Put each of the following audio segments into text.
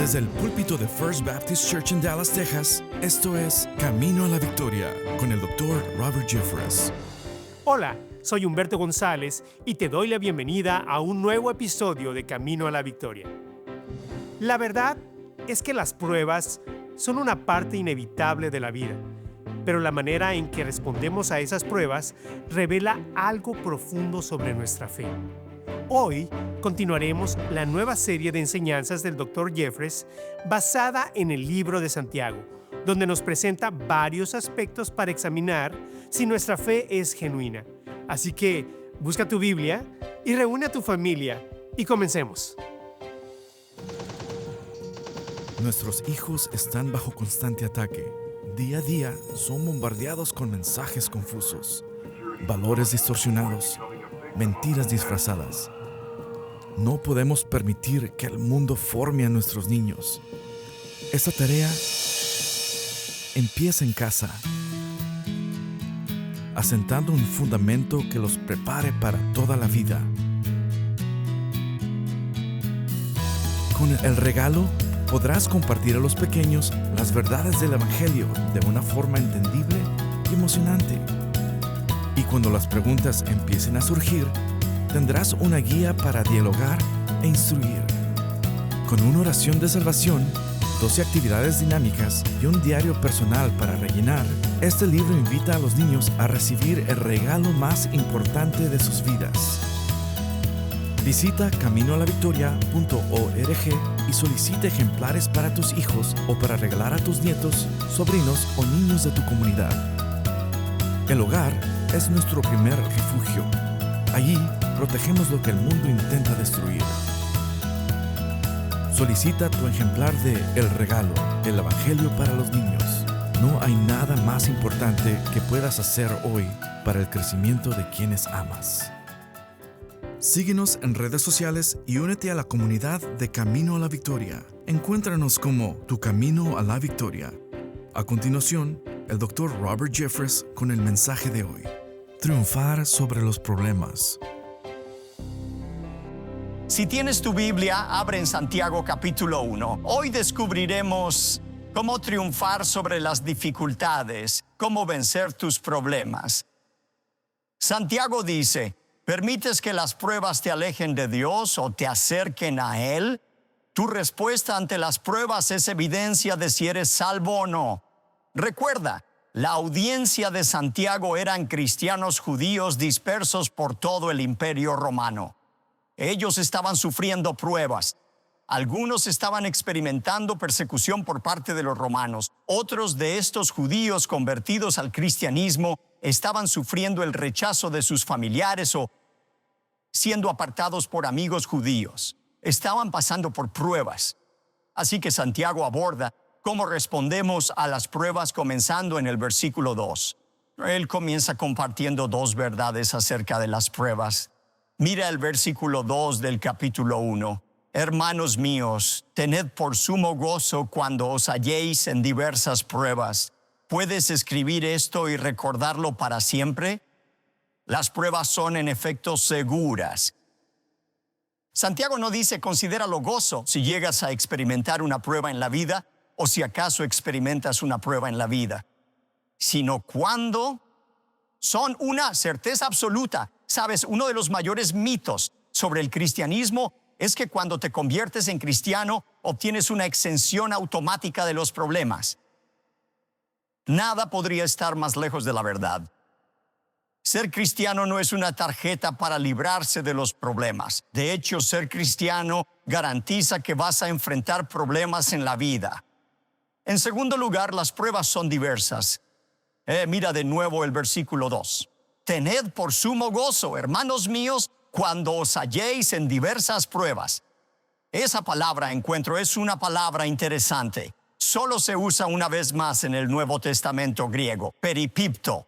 Desde el púlpito de First Baptist Church en Dallas, Texas, esto es Camino a la Victoria con el Dr. Robert Jeffress. Hola, soy Humberto González y te doy la bienvenida a un nuevo episodio de Camino a la Victoria. La verdad es que las pruebas son una parte inevitable de la vida, pero la manera en que respondemos a esas pruebas revela algo profundo sobre nuestra fe. Hoy continuaremos la nueva serie de enseñanzas del Dr. Jeffress basada en el libro de Santiago, donde nos presenta varios aspectos para examinar si nuestra fe es genuina. Así que busca tu Biblia y reúne a tu familia y comencemos. Nuestros hijos están bajo constante ataque. Día a día son bombardeados con mensajes confusos, valores distorsionados, mentiras disfrazadas. No podemos permitir que el mundo forme a nuestros niños. Esta tarea empieza en casa, asentando un fundamento que los prepare para toda la vida. Con el regalo podrás compartir a los pequeños las verdades del Evangelio de una forma entendible y emocionante. Y cuando las preguntas empiecen a surgir, tendrás una guía para dialogar e instruir. Con una oración de salvación, 12 actividades dinámicas y un diario personal para rellenar, este libro invita a los niños a recibir el regalo más importante de sus vidas. Visita caminoalavictoria.org y solicita ejemplares para tus hijos o para regalar a tus nietos, sobrinos o niños de tu comunidad. El hogar es nuestro primer refugio. Allí protegemos lo que el mundo intenta destruir. Solicita tu ejemplar de El Regalo, el Evangelio para los niños. No hay nada más importante que puedas hacer hoy para el crecimiento de quienes amas. Síguenos en redes sociales y únete a la comunidad de Camino a la Victoria. Encuéntranos como Tu Camino a la Victoria. A continuación, el Dr. Robert Jeffress con el mensaje de hoy. Triunfar sobre los problemas. Si tienes tu Biblia, abre en Santiago capítulo 1. Hoy descubriremos cómo triunfar sobre las dificultades, cómo vencer tus problemas. Santiago dice: ¿permites que las pruebas te alejen de Dios o te acerquen a Él? Tu respuesta ante las pruebas es evidencia de si eres salvo o no. Recuerda, la audiencia de Santiago eran cristianos judíos dispersos por todo el Imperio Romano. Ellos estaban sufriendo pruebas. Algunos estaban experimentando persecución por parte de los romanos. Otros de estos judíos convertidos al cristianismo estaban sufriendo el rechazo de sus familiares o siendo apartados por amigos judíos. Estaban pasando por pruebas. Así que Santiago aborda cómo respondemos a las pruebas comenzando en el versículo 2. Él comienza compartiendo dos verdades acerca de las pruebas. Mira el versículo 2 del capítulo 1. Hermanos míos, tened por sumo gozo cuando os halléis en diversas pruebas. ¿Puedes escribir esto y recordarlo para siempre? Las pruebas son en efecto seguras. Santiago no dice considéralo gozo si llegas a experimentar una prueba en la vida o si acaso experimentas una prueba en la vida, sino cuando son una certeza absoluta. Sabes, uno de los mayores mitos sobre el cristianismo es que cuando te conviertes en cristiano obtienes una exención automática de los problemas. Nada podría estar más lejos de la verdad. Ser cristiano no es una tarjeta para librarse de los problemas. De hecho, ser cristiano garantiza que vas a enfrentar problemas en la vida. En segundo lugar, las pruebas son diversas. Mira de nuevo el versículo 2. Tened por sumo gozo, hermanos míos, cuando os halléis en diversas pruebas. Esa palabra encuentro es una palabra interesante. Solo se usa una vez más en el Nuevo Testamento griego, peripipto.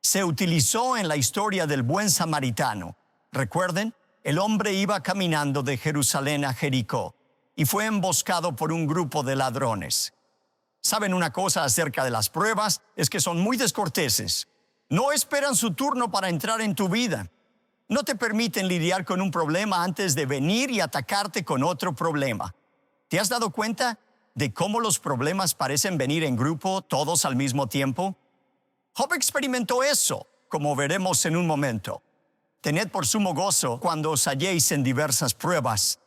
Se utilizó en la historia del buen samaritano. Recuerden, el hombre iba caminando de Jerusalén a Jericó y fue emboscado por un grupo de ladrones. ¿Saben una cosa acerca de las pruebas? Es que son muy descorteses. No esperan su turno para entrar en tu vida. No te permiten lidiar con un problema antes de venir y atacarte con otro problema. ¿Te has dado cuenta de cómo los problemas parecen venir en grupo, todos al mismo tiempo? Job experimentó eso, como veremos en un momento. Tened por sumo gozo cuando os halléis en diversas pruebas.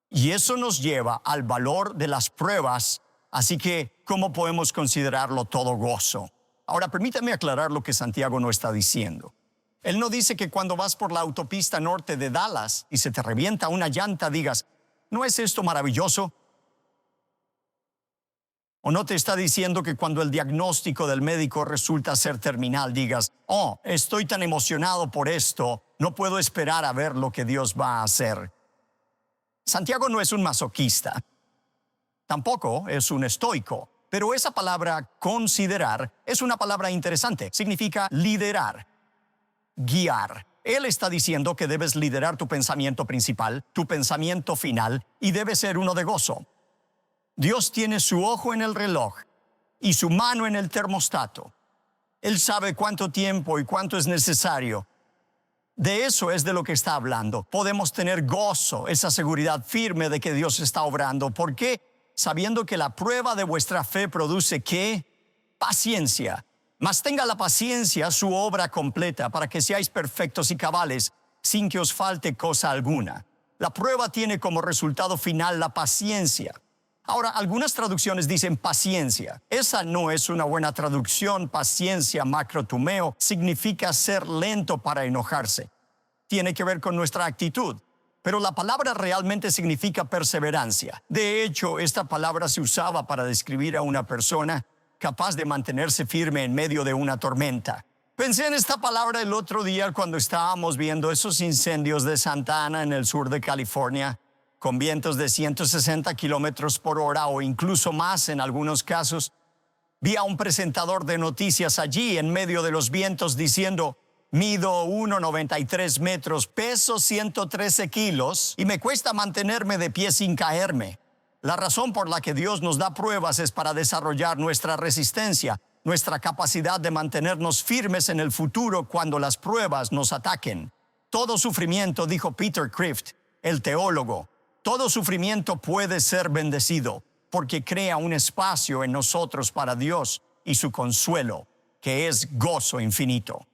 Y eso nos lleva al valor de las pruebas, así que, ¿cómo podemos considerarlo todo gozo? Ahora, permítame aclarar lo que Santiago no está diciendo. Él no dice que cuando vas por la autopista norte de Dallas y se te revienta una llanta, digas, ¿no es esto maravilloso? O no te está diciendo que cuando el diagnóstico del médico resulta ser terminal, digas, oh, estoy tan emocionado por esto, no puedo esperar a ver lo que Dios va a hacer. Santiago no es un masoquista, tampoco es un estoico, pero esa palabra considerar es una palabra interesante. Significa liderar, guiar. Él está diciendo que debes liderar tu pensamiento principal, tu pensamiento final, y debe ser uno de gozo. Dios tiene su ojo en el reloj y su mano en el termostato. Él sabe cuánto tiempo y cuánto es necesario. De eso es de lo que está hablando. Podemos tener gozo, esa seguridad firme de que Dios está obrando. ¿Por qué? Sabiendo que la prueba de vuestra fe produce ¿qué? Paciencia. Mas tenga la paciencia su obra completa para que seáis perfectos y cabales sin que os falte cosa alguna. La prueba tiene como resultado final la paciencia. Ahora, algunas traducciones dicen paciencia. Esa no es una buena traducción. Paciencia, macrotumeo, significa ser lento para enojarse. Tiene que ver con nuestra actitud. Pero la palabra realmente significa perseverancia. De hecho, esta palabra se usaba para describir a una persona capaz de mantenerse firme en medio de una tormenta. Pensé en esta palabra el otro día cuando estábamos viendo esos incendios de Santa Ana en el sur de California, con vientos de 160 kilómetros por hora o incluso más en algunos casos. Vi a un presentador de noticias allí en medio de los vientos diciendo, mido 1,93 metros, peso 113 kilos y me cuesta mantenerme de pie sin caerme. La razón por la que Dios nos da pruebas es para desarrollar nuestra resistencia, nuestra capacidad de mantenernos firmes en el futuro cuando las pruebas nos ataquen. Todo sufrimiento, dijo Peter Kreeft, el teólogo, todo sufrimiento puede ser bendecido porque crea un espacio en nosotros para Dios y su consuelo, que es gozo infinito.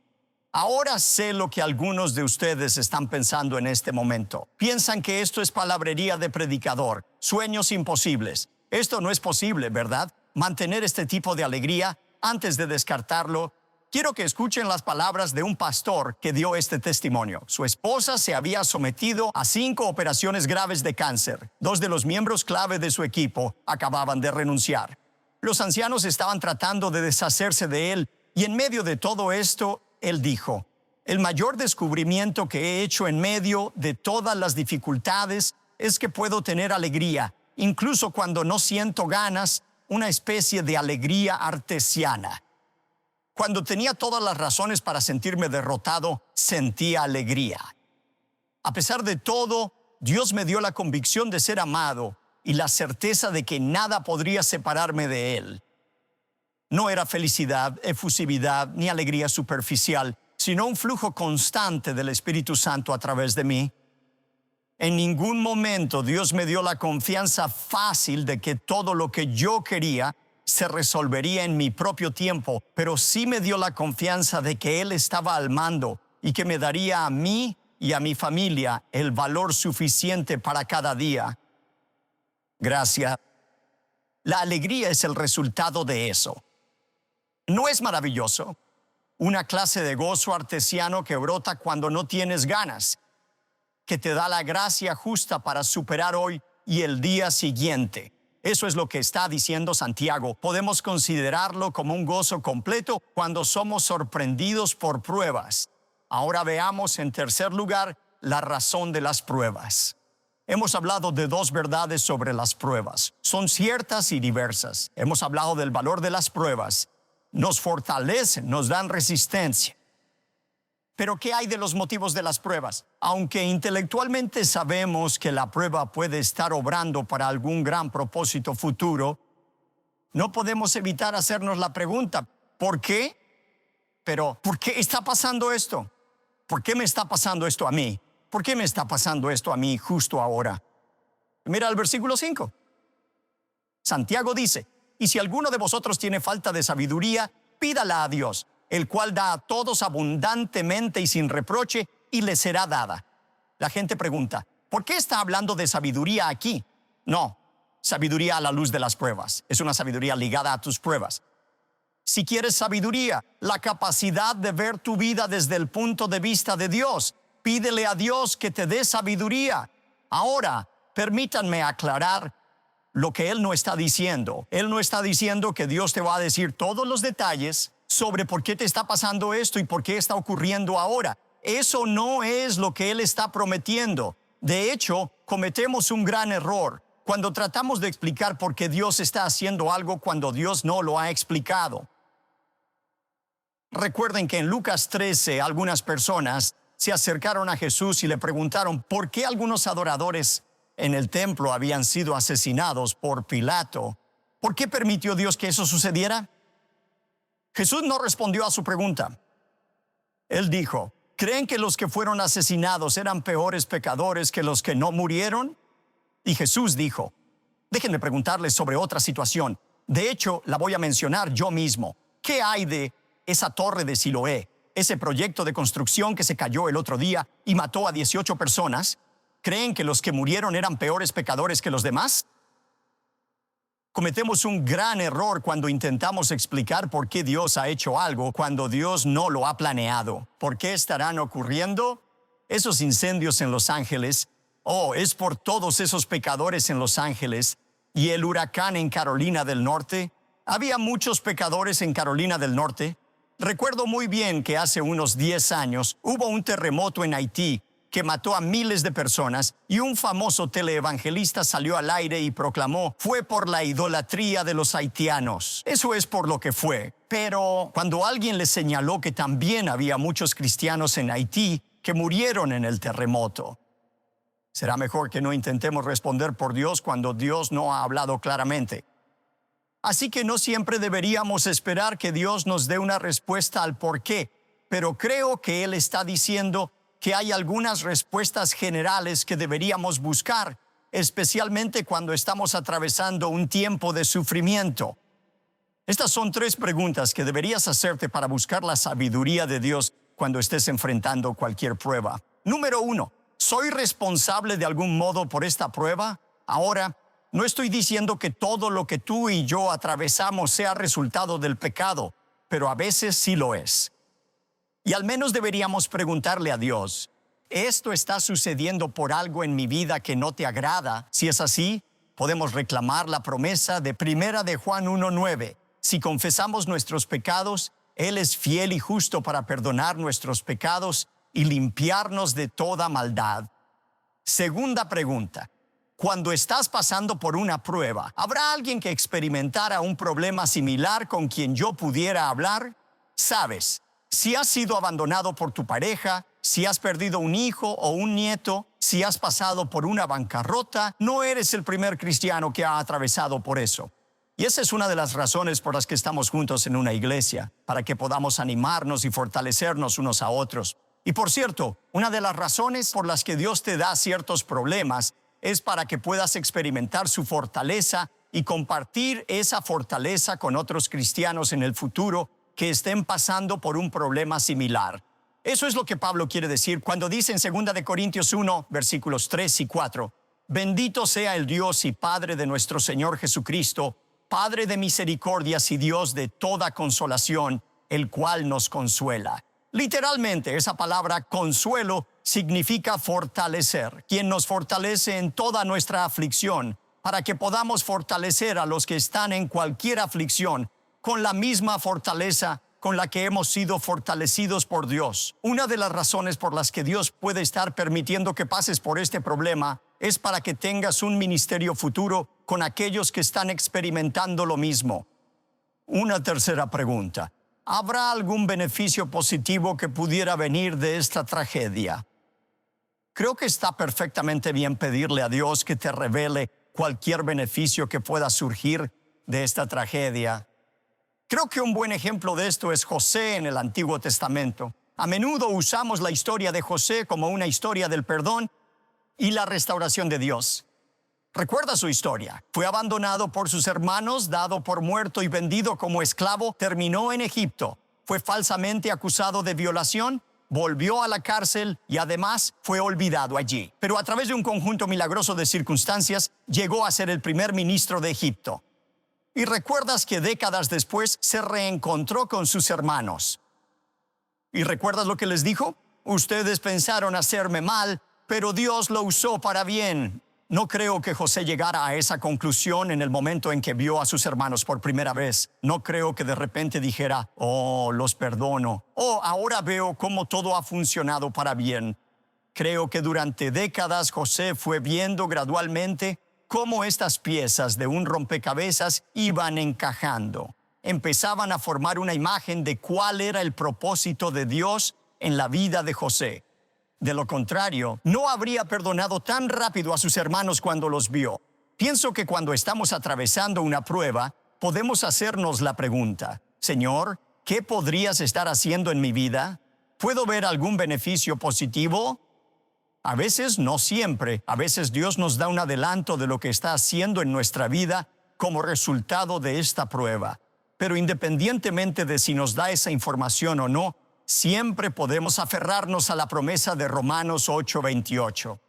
Ahora sé lo que algunos de ustedes están pensando en este momento. Piensan que esto es palabrería de predicador, sueños imposibles. Esto no es posible, ¿verdad? Mantener este tipo de alegría antes de descartarlo. Quiero que escuchen las palabras de un pastor que dio este testimonio. Su esposa se había sometido a 5 operaciones graves de cáncer. 2 de los miembros clave de su equipo acababan de renunciar. Los ancianos estaban tratando de deshacerse de él y en medio de todo esto, él dijo, el mayor descubrimiento que he hecho en medio de todas las dificultades es que puedo tener alegría, incluso cuando no siento ganas, una especie de alegría artesiana. Cuando tenía todas las razones para sentirme derrotado, sentía alegría. A pesar de todo, Dios me dio la convicción de ser amado y la certeza de que nada podría separarme de Él. No era felicidad, efusividad ni alegría superficial, sino un flujo constante del Espíritu Santo a través de mí. En ningún momento Dios me dio la confianza fácil de que todo lo que yo quería se resolvería en mi propio tiempo, pero sí me dio la confianza de que Él estaba al mando y que me daría a mí y a mi familia el valor suficiente para cada día. Gracias. La alegría es el resultado de eso. ¿No es maravilloso? Una clase de gozo artesiano que brota cuando no tienes ganas, que te da la gracia justa para superar hoy y el día siguiente. Eso es lo que está diciendo Santiago. Podemos considerarlo como un gozo completo cuando somos sorprendidos por pruebas. Ahora veamos en tercer lugar la razón de las pruebas. Hemos hablado de 2 verdades sobre las pruebas. Son ciertas y diversas. Hemos hablado del valor de las pruebas. Nos fortalecen, nos dan resistencia. Pero ¿qué hay de los motivos de las pruebas? Aunque intelectualmente sabemos que la prueba puede estar obrando para algún gran propósito futuro, no podemos evitar hacernos la pregunta, ¿por qué? Pero, ¿por qué está pasando esto? ¿Por qué me está pasando esto a mí? ¿Por qué me está pasando esto a mí justo ahora? Mira el versículo 5. Santiago dice, y si alguno de vosotros tiene falta de sabiduría, pídala a Dios, el cual da a todos abundantemente y sin reproche, y le será dada. La gente pregunta, ¿por qué está hablando de sabiduría aquí? No, sabiduría a la luz de las pruebas. Es una sabiduría ligada a tus pruebas. Si quieres sabiduría, la capacidad de ver tu vida desde el punto de vista de Dios, pídele a Dios que te dé sabiduría. Ahora, permítanme aclarar lo que Él no está diciendo. Él no está diciendo que Dios te va a decir todos los detalles sobre por qué te está pasando esto y por qué está ocurriendo ahora. Eso no es lo que Él está prometiendo. De hecho, cometemos un gran error cuando tratamos de explicar por qué Dios está haciendo algo cuando Dios no lo ha explicado. Recuerden que en Lucas 13 algunas personas se acercaron a Jesús y le preguntaron por qué algunos adoradores en el templo habían sido asesinados por Pilato. ¿Por qué permitió Dios que eso sucediera? Jesús no respondió a su pregunta. Él dijo, ¿creen que los que fueron asesinados eran peores pecadores que los que no murieron? Y Jesús dijo, déjenme preguntarles sobre otra situación. De hecho, la voy a mencionar yo mismo. ¿Qué hay de esa torre de Siloé? Ese proyecto de construcción que se cayó el otro día y mató a 18 personas. ¿Creen que los que murieron eran peores pecadores que los demás? Cometemos un gran error cuando intentamos explicar por qué Dios ha hecho algo cuando Dios no lo ha planeado. ¿Por qué estarán ocurriendo esos incendios en Los Ángeles? Es por todos esos pecadores en Los Ángeles. ¿Y el huracán en Carolina del Norte? ¿Había muchos pecadores en Carolina del Norte? Recuerdo muy bien que hace unos 10 años hubo un terremoto en Haití que mató a miles de personas y un famoso teleevangelista salió al aire y proclamó, fue por la idolatría de los haitianos. Eso es por lo que fue. Pero cuando alguien le señaló que también había muchos cristianos en Haití que murieron en el terremoto, será mejor que no intentemos responder por Dios cuando Dios no ha hablado claramente. Así que no siempre deberíamos esperar que Dios nos dé una respuesta al por qué, pero creo que Él está diciendo que hay algunas respuestas generales que deberíamos buscar, especialmente cuando estamos atravesando un tiempo de sufrimiento. Estas son 3 preguntas que deberías hacerte para buscar la sabiduría de Dios cuando estés enfrentando cualquier prueba. Número 1, ¿soy responsable de algún modo por esta prueba? Ahora, no estoy diciendo que todo lo que tú y yo atravesamos sea resultado del pecado, pero a veces sí lo es. Y al menos deberíamos preguntarle a Dios, ¿esto está sucediendo por algo en mi vida que no te agrada? Si es así, podemos reclamar la promesa de 1 de Juan 1:9. Si confesamos nuestros pecados, Él es fiel y justo para perdonar nuestros pecados y limpiarnos de toda maldad. Segunda pregunta. Cuando estás pasando por una prueba, ¿habrá alguien que experimentara un problema similar con quien yo pudiera hablar? Sabes, si has sido abandonado por tu pareja, si has perdido un hijo o un nieto, si has pasado por una bancarrota, no eres el primer cristiano que ha atravesado por eso. Y esa es una de las razones por las que estamos juntos en una iglesia, para que podamos animarnos y fortalecernos unos a otros. Y por cierto, una de las razones por las que Dios te da ciertos problemas es para que puedas experimentar su fortaleza y compartir esa fortaleza con otros cristianos en el futuro que estén pasando por un problema similar. Eso es lo que Pablo quiere decir cuando dice en 2 de Corintios 1, versículos 3 y 4, bendito sea el Dios y Padre de nuestro Señor Jesucristo, Padre de misericordias y Dios de toda consolación, el cual nos consuela. Literalmente, esa palabra consuelo significa fortalecer, quien nos fortalece en toda nuestra aflicción, para que podamos fortalecer a los que están en cualquier aflicción con la misma fortaleza con la que hemos sido fortalecidos por Dios. Una de las razones por las que Dios puede estar permitiendo que pases por este problema es para que tengas un ministerio futuro con aquellos que están experimentando lo mismo. Una tercera pregunta. ¿Habrá algún beneficio positivo que pudiera venir de esta tragedia? Creo que está perfectamente bien pedirle a Dios que te revele cualquier beneficio que pueda surgir de esta tragedia. Creo que un buen ejemplo de esto es José en el Antiguo Testamento. A menudo usamos la historia de José como una historia del perdón y la restauración de Dios. Recuerda su historia. Fue abandonado por sus hermanos, dado por muerto y vendido como esclavo. Terminó en Egipto. Fue falsamente acusado de violación. Volvió a la cárcel y además fue olvidado allí. Pero a través de un conjunto milagroso de circunstancias, llegó a ser el primer ministro de Egipto. Y recuerdas que décadas después se reencontró con sus hermanos. ¿Y recuerdas lo que les dijo? Ustedes pensaron hacerme mal, pero Dios lo usó para bien. No creo que José llegara a esa conclusión en el momento en que vio a sus hermanos por primera vez. No creo que de repente dijera, oh, los perdono. Oh, ahora veo cómo todo ha funcionado para bien. Creo que durante décadas José fue viendo gradualmente cómo estas piezas de un rompecabezas iban encajando. Empezaban a formar una imagen de cuál era el propósito de Dios en la vida de José. De lo contrario, no habría perdonado tan rápido a sus hermanos cuando los vio. Pienso que cuando estamos atravesando una prueba, podemos hacernos la pregunta, Señor, ¿qué podrías estar haciendo en mi vida? ¿Puedo ver algún beneficio positivo? A veces, no siempre, a veces Dios nos da un adelanto de lo que está haciendo en nuestra vida como resultado de esta prueba. Pero independientemente de si nos da esa información o no, siempre podemos aferrarnos a la promesa de Romanos 8:28.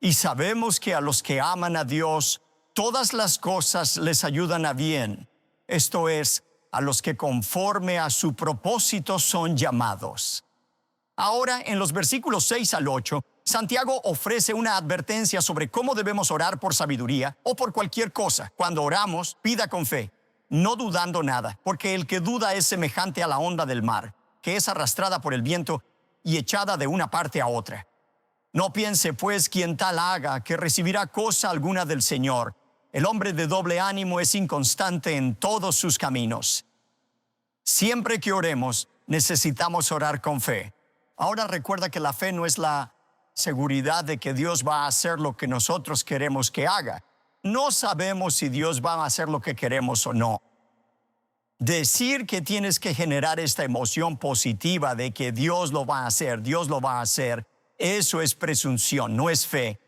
Y sabemos que a los que aman a Dios, todas las cosas les ayudan a bien. Esto es, a los que conforme a su propósito son llamados. Ahora, en los versículos 6 al 8, Santiago ofrece una advertencia sobre cómo debemos orar por sabiduría o por cualquier cosa. Cuando oramos, pida con fe, no dudando nada, porque el que duda es semejante a la onda del mar, que es arrastrada por el viento y echada de una parte a otra. No piense, pues, quien tal haga, que recibirá cosa alguna del Señor. El hombre de doble ánimo es inconstante en todos sus caminos. Siempre que oremos, necesitamos orar con fe. Ahora recuerda que la fe no es la seguridad de que Dios va a hacer lo que nosotros queremos que haga. No sabemos si Dios va a hacer lo que queremos o no. Decir que tienes que generar esta emoción positiva de que Dios lo va a hacer, eso es presunción, no es fe.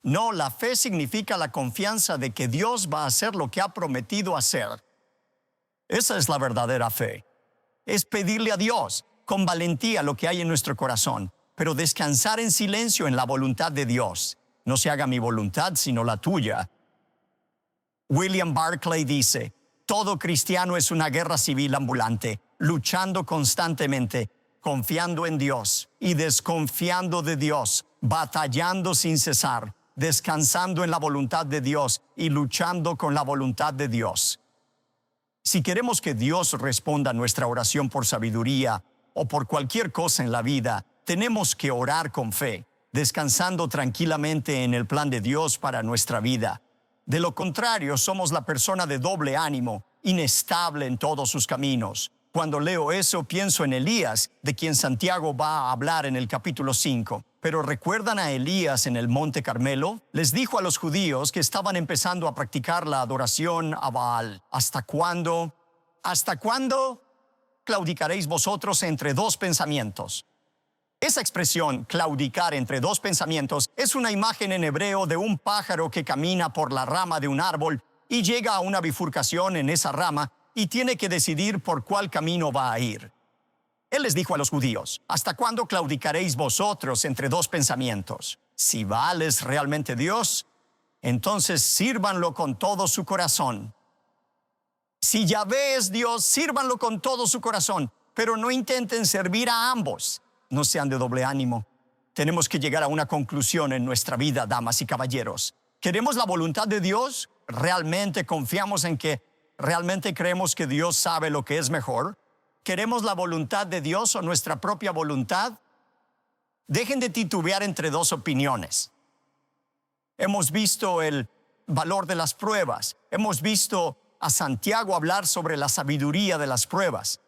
No, la fe significa la confianza de que Dios va a hacer lo que ha prometido hacer. Esa es la verdadera fe. Es pedirle a Dios con valentía lo que hay en nuestro corazón, pero descansar en silencio en la voluntad de Dios. No se haga mi voluntad, sino la tuya. William Barclay dice, todo cristiano es una guerra civil ambulante, luchando constantemente, confiando en Dios y desconfiando de Dios, batallando sin cesar, descansando en la voluntad de Dios y luchando con la voluntad de Dios. Si queremos que Dios responda a nuestra oración por sabiduría o por cualquier cosa en la vida, tenemos que orar con fe, descansando tranquilamente en el plan de Dios para nuestra vida. De lo contrario, somos la persona de doble ánimo, inestable en todos sus caminos. Cuando leo eso, pienso en Elías, de quien Santiago va a hablar en el capítulo 5. Pero ¿recuerdan a Elías en el Monte Carmelo? Les dijo a los judíos que estaban empezando a practicar la adoración a Baal. ¿Hasta cuándo? ¿Hasta cuándo claudicaréis vosotros entre dos pensamientos? Esa expresión, claudicar entre dos pensamientos, es una imagen en hebreo de un pájaro que camina por la rama de un árbol y llega a una bifurcación en esa rama y tiene que decidir por cuál camino va a ir. Él les dijo a los judíos, ¿hasta cuándo claudicaréis vosotros entre dos pensamientos? Si Baal es realmente Dios, entonces sírvanlo con todo su corazón. Si Yahvé es Dios, sírvanlo con todo su corazón, pero no intenten servir a ambos. No sean de doble ánimo. Tenemos que llegar a una conclusión en nuestra vida, damas y caballeros. ¿Queremos la voluntad de Dios? ¿Realmente confiamos en que realmente creemos que Dios sabe lo que es mejor? ¿Queremos la voluntad de Dios o nuestra propia voluntad? Dejen de titubear entre dos opiniones. Hemos visto el valor de las pruebas. Hemos visto a Santiago hablar sobre la sabiduría de las pruebas.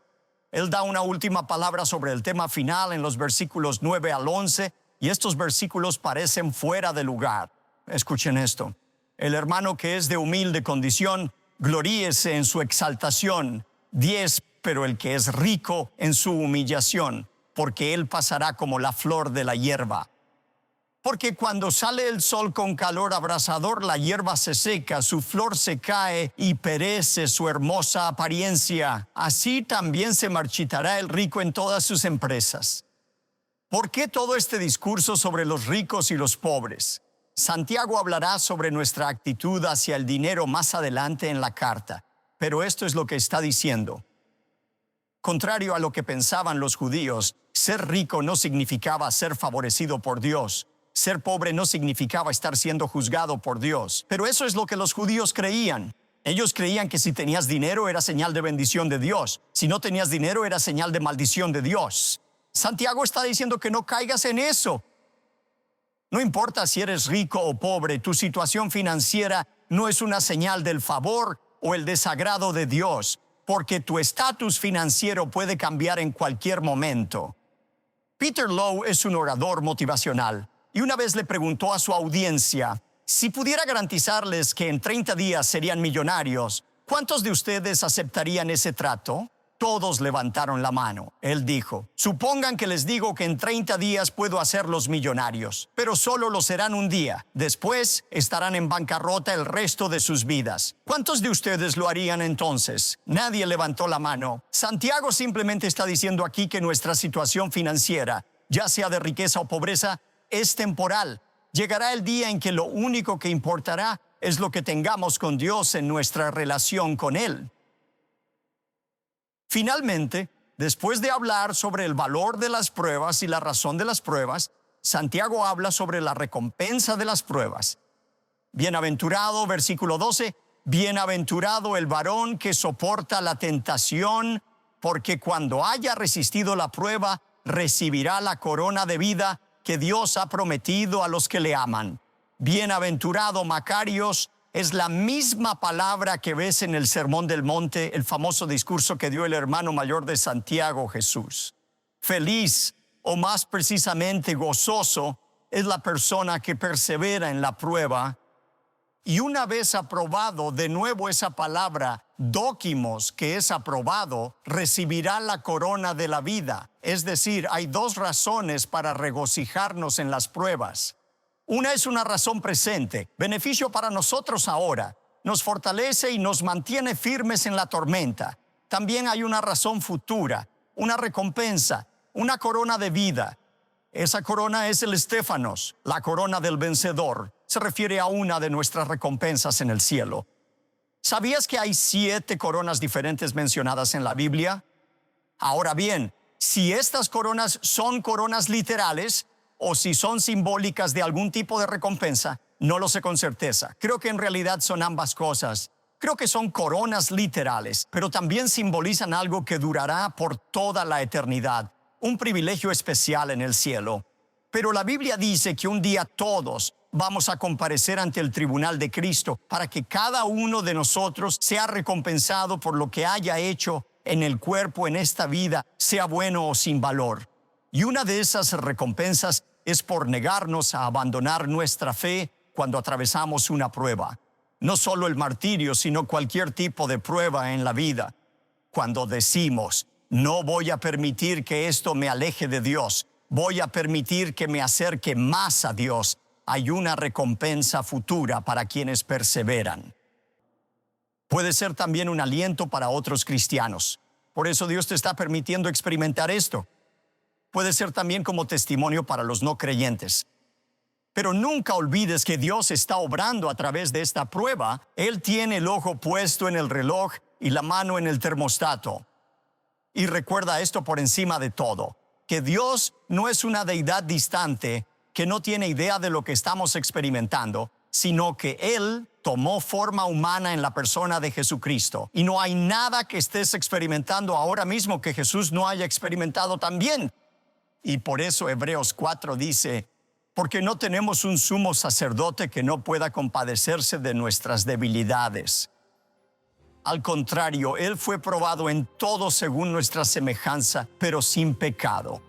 Él da una última palabra sobre el tema final en los versículos 9 al 11, y estos versículos parecen fuera de lugar. Escuchen esto. El hermano que es de humilde condición, gloríese en su exaltación. 10, pero el que es rico en su humillación, porque él pasará como la flor de la hierba. Porque cuando sale el sol con calor abrasador, la hierba se seca, su flor se cae y perece su hermosa apariencia. Así también se marchitará el rico en todas sus empresas. ¿Por qué todo este discurso sobre los ricos y los pobres? Santiago hablará sobre nuestra actitud hacia el dinero más adelante en la carta, pero esto es lo que está diciendo. Contrario a lo que pensaban los judíos, ser rico no significaba ser favorecido por Dios. Ser pobre no significaba estar siendo juzgado por Dios. Pero eso es lo que los judíos creían. Ellos creían que si tenías dinero era señal de bendición de Dios. Si no tenías dinero era señal de maldición de Dios. Santiago está diciendo que no caigas en eso. No importa si eres rico o pobre, tu situación financiera no es una señal del favor o el desagrado de Dios, porque tu estatus financiero puede cambiar en cualquier momento. Peter Lowe es un orador motivacional y una vez le preguntó a su audiencia, si pudiera garantizarles que en 30 días serían millonarios, ¿cuántos de ustedes aceptarían ese trato? Todos levantaron la mano. Él dijo, supongan que les digo que en 30 días puedo hacerlos millonarios, pero solo lo serán un día. Después estarán en bancarrota el resto de sus vidas. ¿Cuántos de ustedes lo harían entonces? Nadie levantó la mano. Santiago simplemente está diciendo aquí que nuestra situación financiera, ya sea de riqueza o pobreza, es temporal. Llegará el día en que lo único que importará es lo que tengamos con Dios en nuestra relación con Él. Finalmente, después de hablar sobre el valor de las pruebas y la razón de las pruebas, Santiago habla sobre la recompensa de las pruebas. Bienaventurado, versículo 12, bienaventurado el varón que soporta la tentación, porque cuando haya resistido la prueba, recibirá la corona de vida que Dios ha prometido a los que le aman. Bienaventurado Macarios es la misma palabra que ves en el Sermón del Monte, el famoso discurso que dio el hermano mayor de Santiago, Jesús. Feliz, o más precisamente gozoso, es la persona que persevera en la prueba. Y una vez aprobado, de nuevo esa palabra, dóquimos, que es aprobado, recibirá la corona de la vida. Es decir, hay dos razones para regocijarnos en las pruebas. Una es una razón presente, beneficio para nosotros ahora. Nos fortalece y nos mantiene firmes en la tormenta. También hay una razón futura, una recompensa, una corona de vida. Esa corona es el Estéfanos, la corona del vencedor. Se refiere a una de nuestras recompensas en el cielo. ¿Sabías que hay 7 coronas diferentes mencionadas en la Biblia? Ahora bien, si estas coronas son coronas literales o si son simbólicas de algún tipo de recompensa, no lo sé con certeza. Creo que en realidad son ambas cosas. Creo que son coronas literales, pero también simbolizan algo que durará por toda la eternidad. Un privilegio especial en el cielo. Pero la Biblia dice que un día todos vamos a comparecer ante el tribunal de Cristo para que cada uno de nosotros sea recompensado por lo que haya hecho en el cuerpo en esta vida, sea bueno o sin valor. Y una de esas recompensas es por negarnos a abandonar nuestra fe cuando atravesamos una prueba. No solo el martirio, sino cualquier tipo de prueba en la vida. Cuando decimos, no voy a permitir que esto me aleje de Dios, voy a permitir que me acerque más a Dios, hay una recompensa futura para quienes perseveran. Puede ser también un aliento para otros cristianos. Por eso Dios te está permitiendo experimentar esto. Puede ser también como testimonio para los no creyentes. Pero nunca olvides que Dios está obrando a través de esta prueba. Él tiene el ojo puesto en el reloj y la mano en el termostato. Y recuerda esto por encima de todo, que Dios no es una deidad distante que no tiene idea de lo que estamos experimentando, sino que Él tomó forma humana en la persona de Jesucristo. Y no hay nada que estés experimentando ahora mismo que Jesús no haya experimentado también. Y por eso Hebreos 4 dice, porque no tenemos un sumo sacerdote que no pueda compadecerse de nuestras debilidades. Al contrario, Él fue probado en todo según nuestra semejanza, pero sin pecado.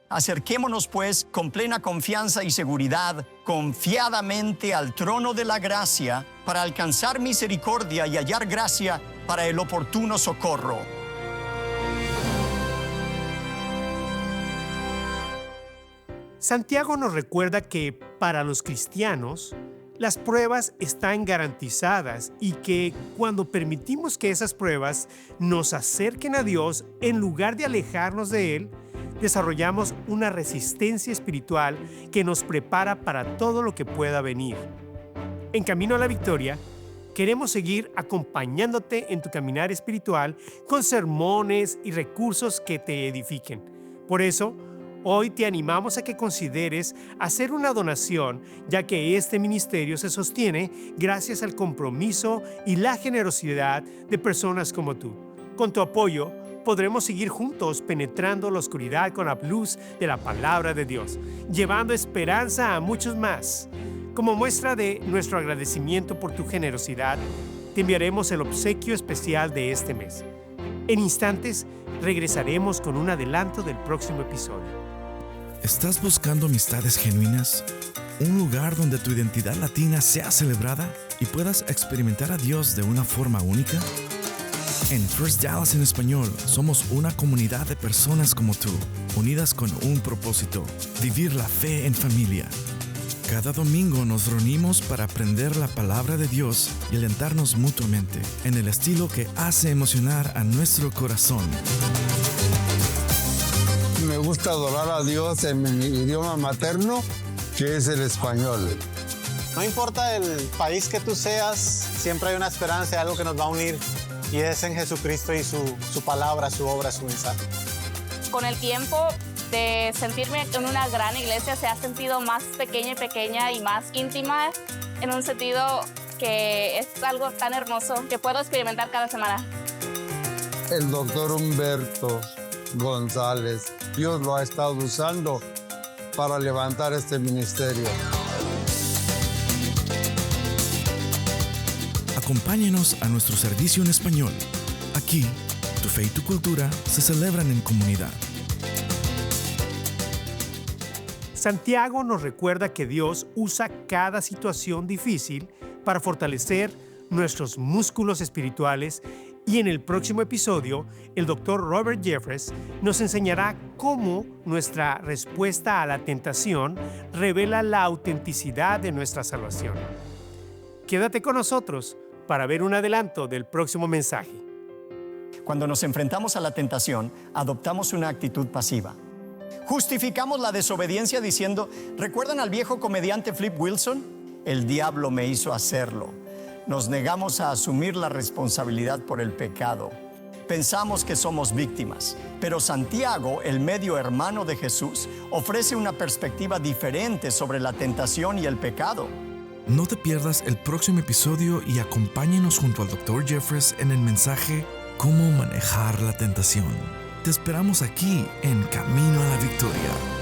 Acerquémonos pues con plena confianza y seguridad, confiadamente al trono de la gracia, para alcanzar misericordia y hallar gracia para el oportuno socorro. Santiago nos recuerda que para los cristianos, las pruebas están garantizadas y que cuando permitimos que esas pruebas nos acerquen a Dios en lugar de alejarnos de Él, desarrollamos una resistencia espiritual que nos prepara para todo lo que pueda venir. En Camino a la Victoria, queremos seguir acompañándote en tu caminar espiritual con sermones y recursos que te edifiquen. Por eso, hoy te animamos a que consideres hacer una donación, ya que este ministerio se sostiene gracias al compromiso y la generosidad de personas como tú. Con tu apoyo, podremos seguir juntos penetrando la oscuridad con la luz de la palabra de Dios, llevando esperanza a muchos más. Como muestra de nuestro agradecimiento por tu generosidad, te enviaremos el obsequio especial de este mes. En instantes, regresaremos con un adelanto del próximo episodio. ¿Estás buscando amistades genuinas? ¿Un lugar donde tu identidad latina sea celebrada y puedas experimentar a Dios de una forma única? En First Dallas en español, somos una comunidad de personas como tú, unidas con un propósito: vivir la fe en familia. Cada domingo nos reunimos para aprender la palabra de Dios y alentarnos mutuamente en el estilo que hace emocionar a nuestro corazón. Me gusta adorar a Dios en mi idioma materno, que es el español. No importa el país que tú seas, siempre hay una esperanza, algo que nos va a unir, y es en Jesucristo y su palabra, su obra, su mensaje. Con el tiempo de sentirme en una gran iglesia, se ha sentido más pequeña y más íntima, en un sentido que es algo tan hermoso que puedo experimentar cada semana. El doctor Humberto González, Dios lo ha estado usando para levantar este ministerio. Acompáñenos a nuestro servicio en español. Aquí, tu fe y tu cultura se celebran en comunidad. Santiago nos recuerda que Dios usa cada situación difícil para fortalecer nuestros músculos espirituales, y en el próximo episodio, el Dr. Robert Jeffress nos enseñará cómo nuestra respuesta a la tentación revela la autenticidad de nuestra salvación. Quédate con nosotros para ver un adelanto del próximo mensaje. Cuando nos enfrentamos a la tentación, adoptamos una actitud pasiva. Justificamos la desobediencia diciendo: ¿recuerdan al viejo comediante Flip Wilson? El diablo me hizo hacerlo. Nos negamos a asumir la responsabilidad por el pecado. Pensamos que somos víctimas, pero Santiago, el medio hermano de Jesús, ofrece una perspectiva diferente sobre la tentación y el pecado. No te pierdas el próximo episodio y acompáñenos junto al Dr. Jeffress en el mensaje ¿Cómo manejar la tentación? Te esperamos aquí en Camino a la Victoria.